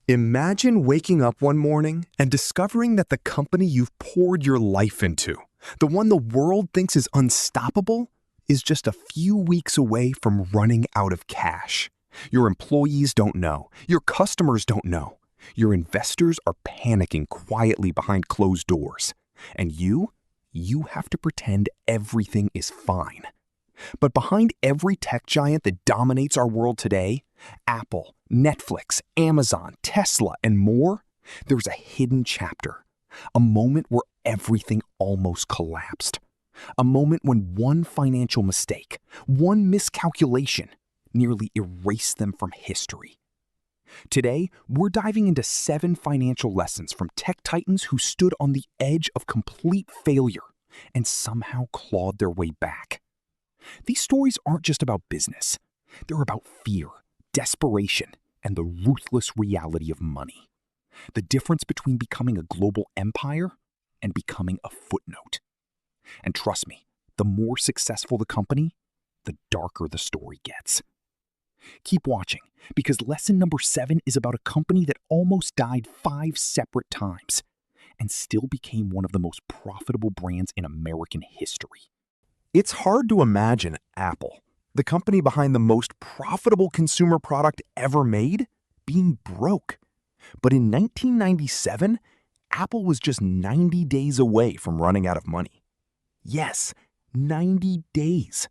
Imagine waking up one morning and discovering that the company you've poured your life into, the one the world thinks is unstoppable, is just a few weeks away from running out of cash. Your employees don't know. Your customers don't know. Your investors are panicking quietly behind closed doors. And you have to pretend everything is fine. But behind every tech giant that dominates our world today, Apple, Netflix, Amazon, Tesla, and more, there's a hidden chapter. A moment where everything almost collapsed. A moment when one financial mistake, one miscalculation, nearly erased them from history. Today, we're diving into 7 financial lessons from tech titans who stood on the edge of complete failure and somehow clawed their way back. These stories aren't just about business. They're about fear, desperation, and the ruthless reality of money. The difference between becoming a global empire and becoming a footnote. And trust me, the more successful the company, the darker the story gets. Keep watching, because lesson number 7 is about a company that almost died 5 separate times and still became one of the most profitable brands in American history. It's hard to imagine Apple, the company behind the most profitable consumer product ever made, being broke. But in 1997, Apple was just 90 days away from running out of money. Yes, 90 days.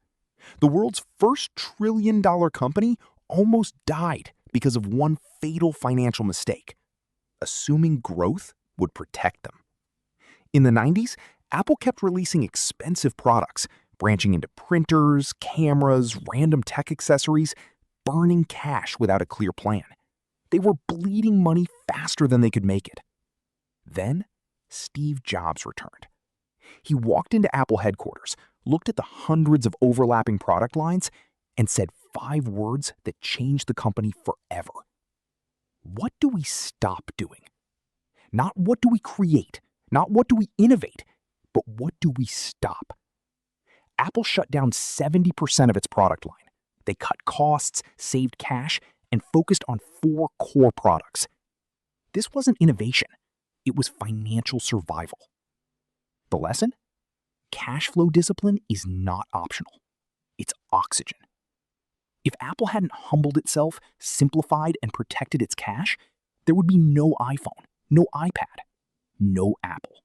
The world's first trillion-dollar company almost died because of one fatal financial mistake, assuming growth would protect them. In the 90s, Apple kept releasing expensive products, branching into printers, cameras, random tech accessories, burning cash without a clear plan. They were bleeding money faster than they could make it. Then, Steve Jobs returned. He walked into Apple headquarters, looked at the hundreds of overlapping product lines, and said 5 words that changed the company forever. What do we stop doing? Not what do we create, not what do we innovate, but what do we stop? Apple shut down 70% of its product line. They cut costs, saved cash, and focused on 4 core products. This wasn't innovation. It was financial survival. The lesson? Cash flow discipline is not optional. It's oxygen. If Apple hadn't humbled itself, simplified, and protected its cash, there would be no iPhone, no iPad, no Apple.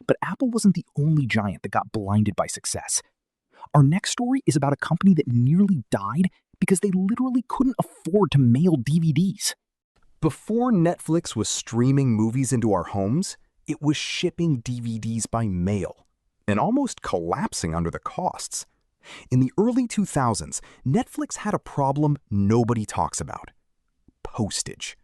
But Apple wasn't the only giant that got blinded by success. Our next story is about a company that nearly died because they literally couldn't afford to mail DVDs. Before Netflix was streaming movies into our homes, it was shipping DVDs by mail and almost collapsing under the costs. In the early 2000s, Netflix had a problem nobody talks about: postage.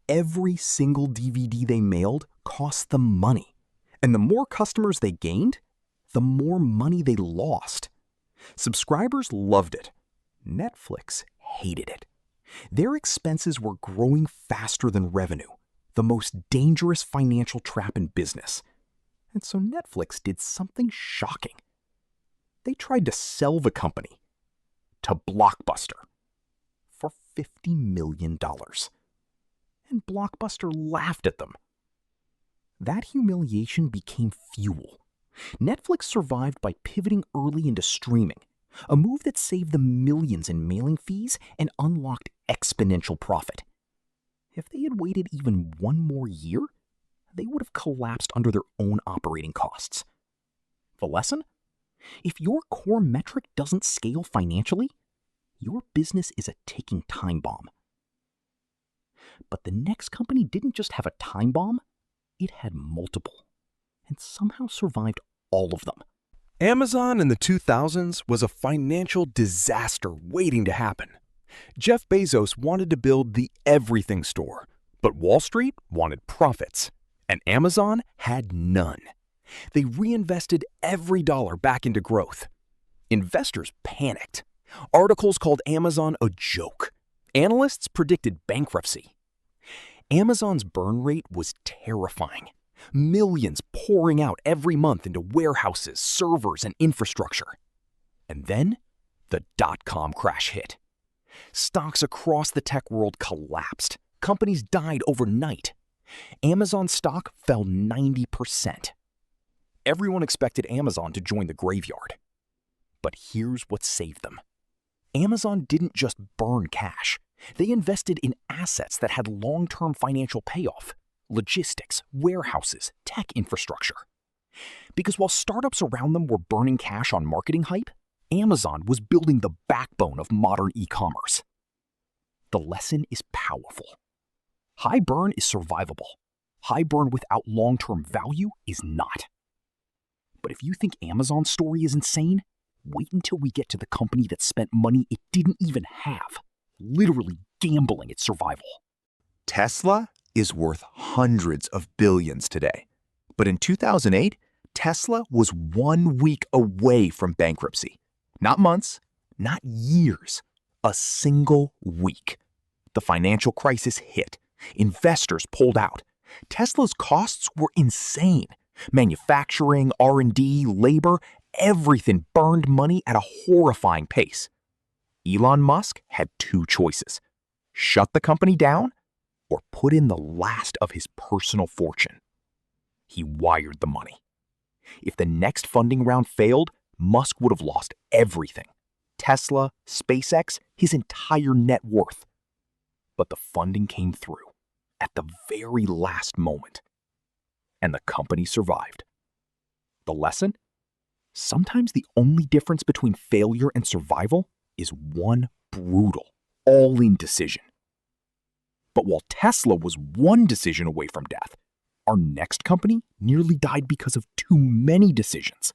Every single DVD they mailed cost them money. And the more customers they gained, the more money they lost. Subscribers loved it. Netflix hated it. Their expenses were growing faster than revenue, the most dangerous financial trap in business. And so Netflix did something shocking. They tried to sell the company to Blockbuster for $50 million. And Blockbuster laughed at them. That humiliation became fuel. Netflix survived by pivoting early into streaming, a move that saved them millions in mailing fees and unlocked exponential profit. If they had waited even one more year, they would have collapsed under their own operating costs. The lesson? If your core metric doesn't scale financially, your business is a ticking time bomb. But the next company didn't just have a time bomb, it had multiple, and somehow survived all of them. Amazon in the 2000s was a financial disaster waiting to happen. Jeff Bezos wanted to build the everything store, but Wall Street wanted profits, and Amazon had none. They reinvested every dollar back into growth. Investors panicked. Articles called Amazon a joke. Analysts predicted bankruptcy. Amazon's burn rate was terrifying. Millions pouring out every month into warehouses, servers, and infrastructure. And then, the dot-com crash hit. Stocks across the tech world collapsed. Companies died overnight. Amazon stock fell 90%. Everyone expected Amazon to join the graveyard. But here's what saved them. Amazon didn't just burn cash. They invested in assets that had long-term financial payoff: logistics, warehouses, tech infrastructure. Because while startups around them were burning cash on marketing hype, Amazon was building the backbone of modern e-commerce. The lesson is powerful. High burn is survivable. High burn without long-term value is not. But if you think Amazon's story is insane, wait until we get to the company that spent money it didn't even have, literally gambling its survival. Tesla is worth hundreds of billions today. But in 2008, Tesla was 1 week away from bankruptcy. Not months, not years, a single week. The financial crisis hit. Investors pulled out. Tesla's costs were insane. Manufacturing, R&D, labor, everything burned money at a horrifying pace. Elon Musk had two choices: shut the company down or put in the last of his personal fortune. He wired the money. If the next funding round failed, Musk would have lost everything: Tesla, SpaceX, his entire net worth. But the funding came through at the very last moment, and the company survived. The lesson? Sometimes the only difference between failure and survival is one brutal, all-in decision. But while Tesla was one decision away from death, our next company nearly died because of too many decisions.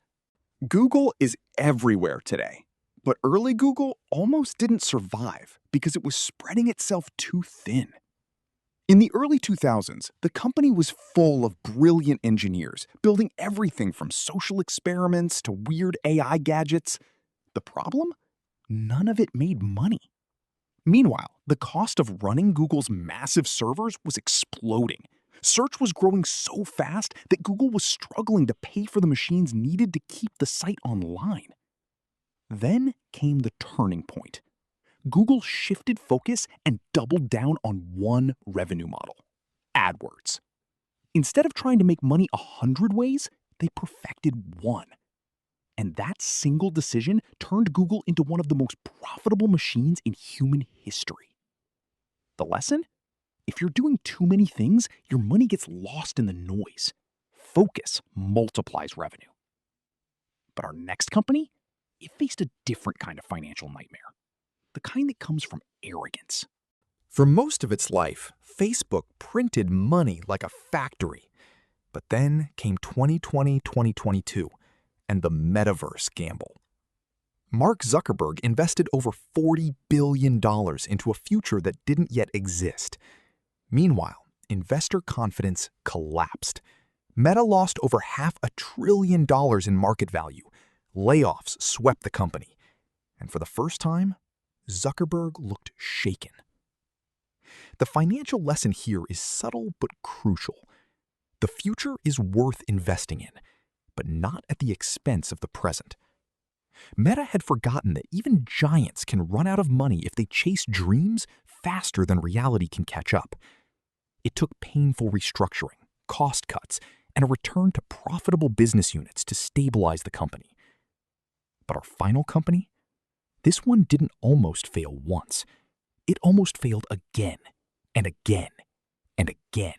Google is everywhere today, but early Google almost didn't survive because it was spreading itself too thin. In the early 2000s, the company was full of brilliant engineers, building everything from social experiments to weird AI gadgets. The problem? None of it made money. Meanwhile, the cost of running Google's massive servers was exploding. Search was growing so fast that Google was struggling to pay for the machines needed to keep the site online. Then came the turning point. Google shifted focus and doubled down on one revenue model: AdWords. Instead of trying to make money 100 ways, they perfected one. And that single decision turned Google into one of the most profitable machines in human history. The lesson? If you're doing too many things, your money gets lost in the noise. Focus multiplies revenue. But our next company? It faced a different kind of financial nightmare. The kind that comes from arrogance. For most of its life, Facebook printed money like a factory. But then came 2020-2022 and the metaverse gamble. Mark Zuckerberg invested over $40 billion into a future that didn't yet exist. Meanwhile, investor confidence collapsed. Meta lost over $500 billion in market value. Layoffs swept the company. And for the first time, Zuckerberg looked shaken. The financial lesson here is subtle but crucial. The future is worth investing in, but not at the expense of the present. Meta had forgotten that even giants can run out of money if they chase dreams faster than reality can catch up. It took painful restructuring, cost cuts, and a return to profitable business units to stabilize the company. But our final company? This one didn't almost fail once. It almost failed again, and again, and again.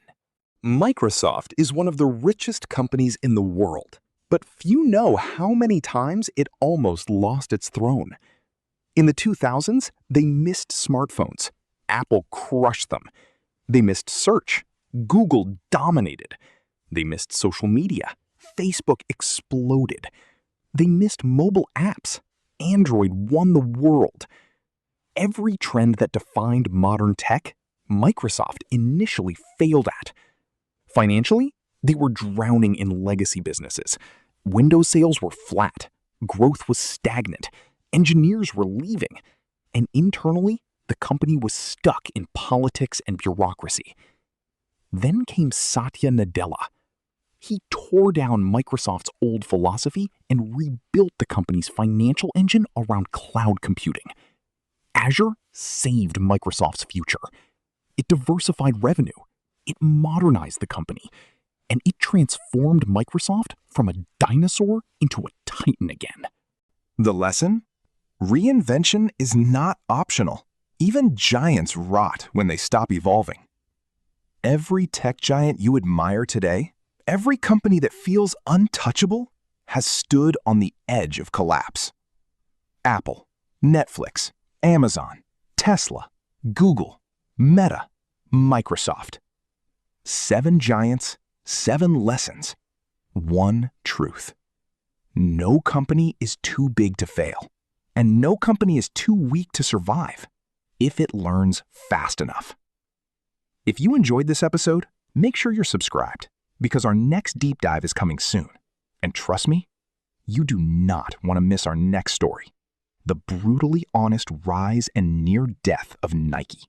Microsoft is one of the richest companies in the world, but few know how many times it almost lost its throne. In the 2000s, they missed smartphones. Apple crushed them. They missed search. Google dominated. They missed social media. Facebook exploded. They missed mobile apps. Android won the world. Every trend that defined modern tech, Microsoft initially failed at. Financially, they were drowning in legacy businesses. Windows sales were flat. Growth was stagnant. Engineers were leaving. And internally, the company was stuck in politics and bureaucracy. Then came Satya Nadella. He tore down Microsoft's old philosophy and rebuilt the company's financial engine around cloud computing. Azure saved Microsoft's future. It diversified revenue. It modernized the company. And it transformed Microsoft from a dinosaur into a titan again. The lesson? Reinvention is not optional. Even giants rot when they stop evolving. Every tech giant you admire today, every company that feels untouchable, has stood on the edge of collapse. Apple, Netflix, Amazon, Tesla, Google, Meta, Microsoft. 7 giants, 7 lessons, 1 truth. No company is too big to fail, and no company is too weak to survive if it learns fast enough. If you enjoyed this episode, make sure you're subscribed, because our next deep dive is coming soon. And trust me, you do not want to miss our next story, the brutally honest rise and near death of Nike.